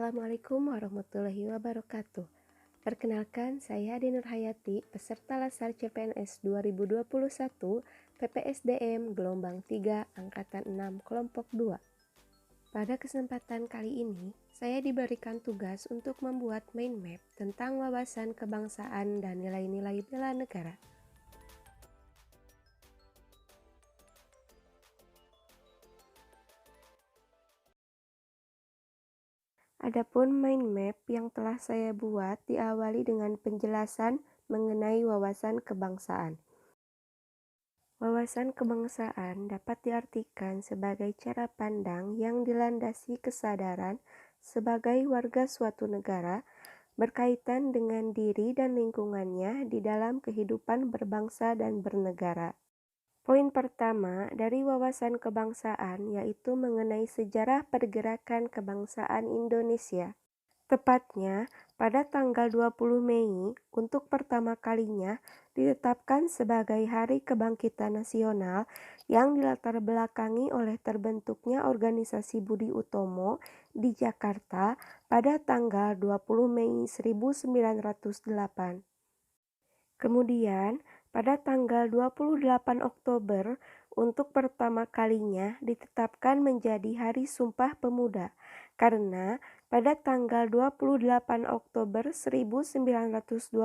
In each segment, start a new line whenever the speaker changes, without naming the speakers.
Assalamualaikum warahmatullahi wabarakatuh. Perkenalkan, saya Adi Nurhayati, peserta Lasar CPNS 2021 PPSDM Gelombang 3 Angkatan 6 Kelompok 2. Pada kesempatan kali ini, saya diberikan tugas untuk membuat mind map tentang wawasan kebangsaan dan nilai-nilai bela negara. Adapun mind map yang telah saya buat diawali dengan penjelasan mengenai wawasan kebangsaan. Wawasan kebangsaan dapat diartikan sebagai cara pandang yang dilandasi kesadaran sebagai warga suatu negara berkaitan dengan diri dan lingkungannya di dalam kehidupan berbangsa dan bernegara. Poin pertama dari wawasan kebangsaan yaitu mengenai sejarah pergerakan kebangsaan Indonesia. Tepatnya pada tanggal 20 Mei untuk pertama kalinya ditetapkan sebagai Hari Kebangkitan Nasional yang dilatar belakangi oleh terbentuknya organisasi Budi Utomo di Jakarta pada tanggal 20 Mei 1908. Kemudian, pada tanggal 28 Oktober, untuk pertama kalinya ditetapkan menjadi Hari Sumpah Pemuda, karena pada tanggal 28 Oktober 1928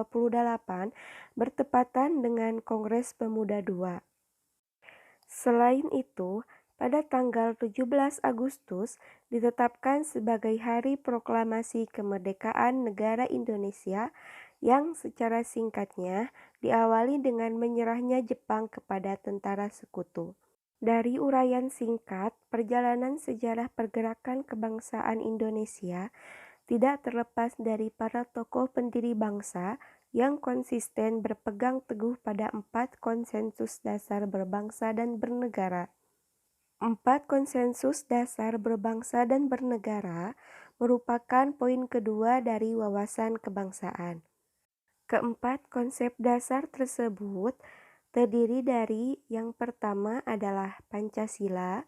bertepatan dengan Kongres Pemuda II. Selain itu, pada tanggal 17 Agustus ditetapkan sebagai Hari Proklamasi Kemerdekaan Negara Indonesia yang secara singkatnya diawali dengan menyerahnya Jepang kepada tentara sekutu. Dari uraian singkat, perjalanan sejarah pergerakan kebangsaan Indonesia tidak terlepas dari para tokoh pendiri bangsa yang konsisten berpegang teguh pada 4 konsensus dasar berbangsa dan bernegara. 4 konsensus dasar berbangsa dan bernegara merupakan poin kedua dari wawasan kebangsaan. Keempat konsep dasar tersebut terdiri dari yang pertama adalah Pancasila.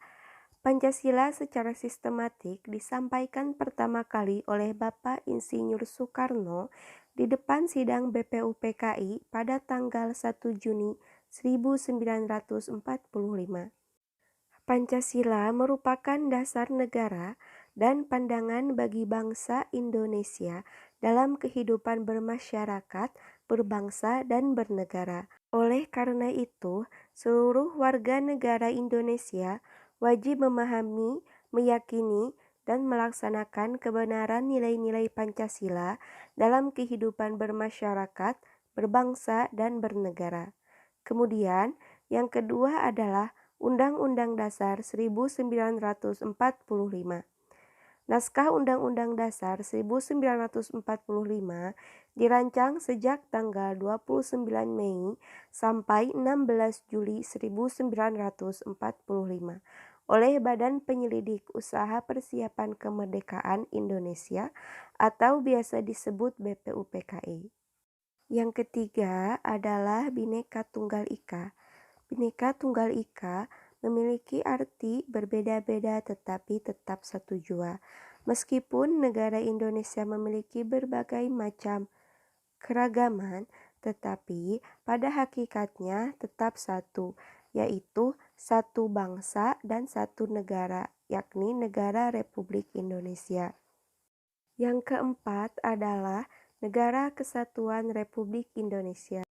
Pancasila secara sistematik disampaikan pertama kali oleh Bapak Insinyur Soekarno di depan sidang BPUPKI pada tanggal 1 Juni 1945. Pancasila merupakan dasar negara dan pandangan bagi bangsa Indonesia dalam kehidupan bermasyarakat, berbangsa, dan bernegara. Oleh karena itu, seluruh warga negara Indonesia wajib memahami, meyakini, dan melaksanakan kebenaran nilai-nilai Pancasila dalam kehidupan bermasyarakat, berbangsa, dan bernegara. Kemudian, yang kedua adalah Undang-Undang Dasar 1945. Naskah Undang-Undang Dasar 1945 dirancang sejak tanggal 29 Mei sampai 16 Juli 1945 oleh Badan Penyelidik Usaha Persiapan Kemerdekaan Indonesia atau biasa disebut BPUPKI. Yang ketiga adalah Bhinneka Tunggal Ika. Bhinneka Tunggal Ika memiliki arti berbeda-beda tetapi tetap satu jua. Meskipun negara Indonesia memiliki berbagai macam keragaman, tetapi pada hakikatnya tetap satu, yaitu satu bangsa dan satu negara, yakni Negara Republik Indonesia. Yang keempat adalah Negara Kesatuan Republik Indonesia.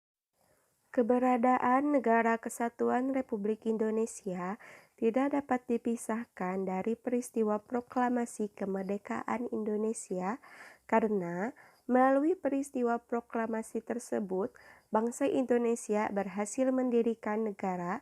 Keberadaan Negara Kesatuan Republik Indonesia tidak dapat dipisahkan dari peristiwa proklamasi kemerdekaan Indonesia karena melalui peristiwa proklamasi tersebut, bangsa Indonesia berhasil mendirikan negara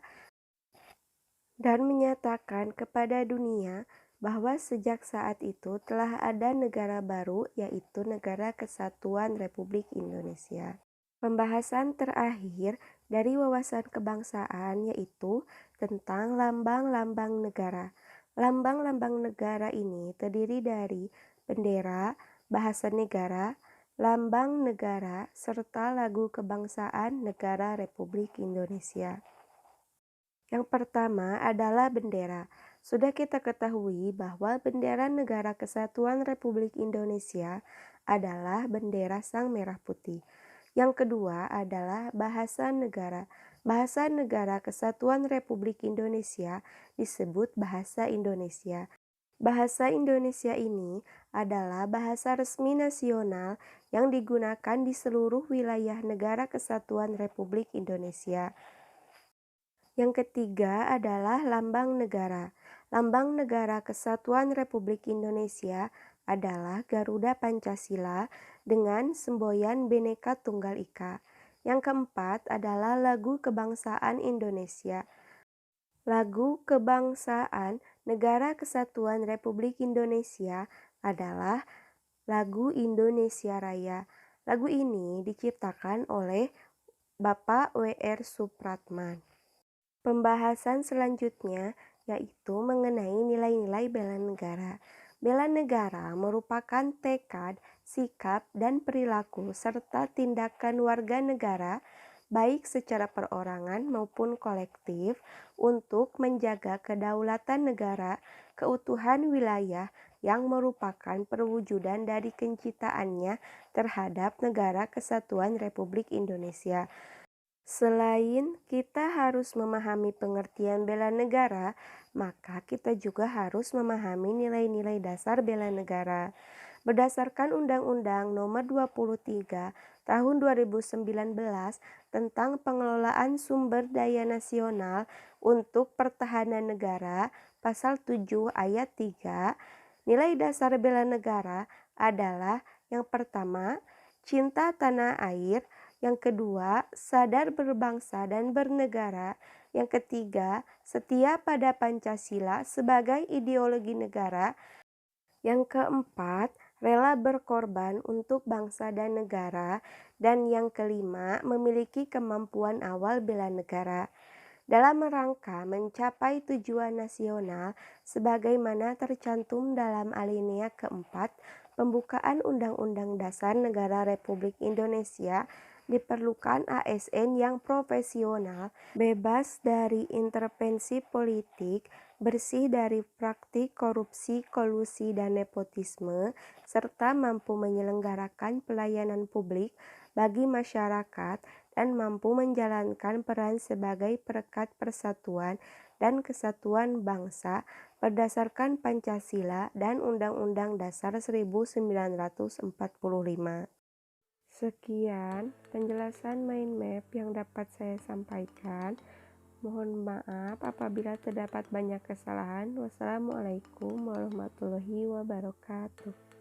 dan menyatakan kepada dunia bahwa sejak saat itu telah ada negara baru yaitu Negara Kesatuan Republik Indonesia. Pembahasan terakhir dari wawasan kebangsaan yaitu tentang lambang-lambang negara. Lambang-lambang negara ini terdiri dari bendera, bahasa negara, lambang negara, serta lagu kebangsaan Negara Republik Indonesia. Yang pertama adalah bendera. Sudah kita ketahui bahwa bendera Negara Kesatuan Republik Indonesia adalah bendera Sang Merah Putih. Yang kedua adalah bahasa negara. Bahasa Negara Kesatuan Republik Indonesia disebut bahasa Indonesia. Bahasa Indonesia ini adalah bahasa resmi nasional yang digunakan di seluruh wilayah Negara Kesatuan Republik Indonesia. Yang ketiga adalah lambang negara. Lambang Negara Kesatuan Republik Indonesia adalah Garuda Pancasila dengan semboyan Bhinneka Tunggal Ika. Yang keempat adalah lagu kebangsaan Indonesia. Lagu kebangsaan Negara Kesatuan Republik Indonesia adalah lagu Indonesia Raya. Lagu ini diciptakan oleh Bapak W.R. Supratman. Pembahasan selanjutnya yaitu mengenai nilai-nilai bela negara. Bela negara merupakan tekad, sikap, dan perilaku serta tindakan warga negara baik secara perorangan maupun kolektif untuk menjaga kedaulatan negara, keutuhan wilayah yang merupakan perwujudan dari kecintaannya terhadap Negara Kesatuan Republik Indonesia. Selain kita harus memahami pengertian bela negara, maka kita juga harus memahami nilai-nilai dasar bela negara. Berdasarkan Undang-Undang Nomor 23 Tahun 2019 tentang Pengelolaan Sumber Daya Nasional untuk Pertahanan Negara, Pasal 7 Ayat 3, nilai dasar bela negara adalah yang pertama, cinta tanah air, yang kedua, sadar berbangsa dan bernegara. Yang ketiga, setia pada Pancasila sebagai ideologi negara. Yang keempat, rela berkorban untuk bangsa dan negara. Dan yang kelima, memiliki kemampuan awal bela negara. Dalam rangka mencapai tujuan nasional sebagaimana tercantum dalam alinea keempat pembukaan Undang-Undang Dasar Negara Republik Indonesia, diperlukan ASN yang profesional, bebas dari intervensi politik, bersih dari praktik korupsi, kolusi, dan nepotisme, serta mampu menyelenggarakan pelayanan publik bagi masyarakat dan mampu menjalankan peran sebagai perekat persatuan dan kesatuan bangsa berdasarkan Pancasila dan Undang-Undang Dasar 1945. Sekian penjelasan mind map yang dapat saya sampaikan. Mohon maaf apabila terdapat banyak kesalahan. Wassalamualaikum warahmatullahi wabarakatuh.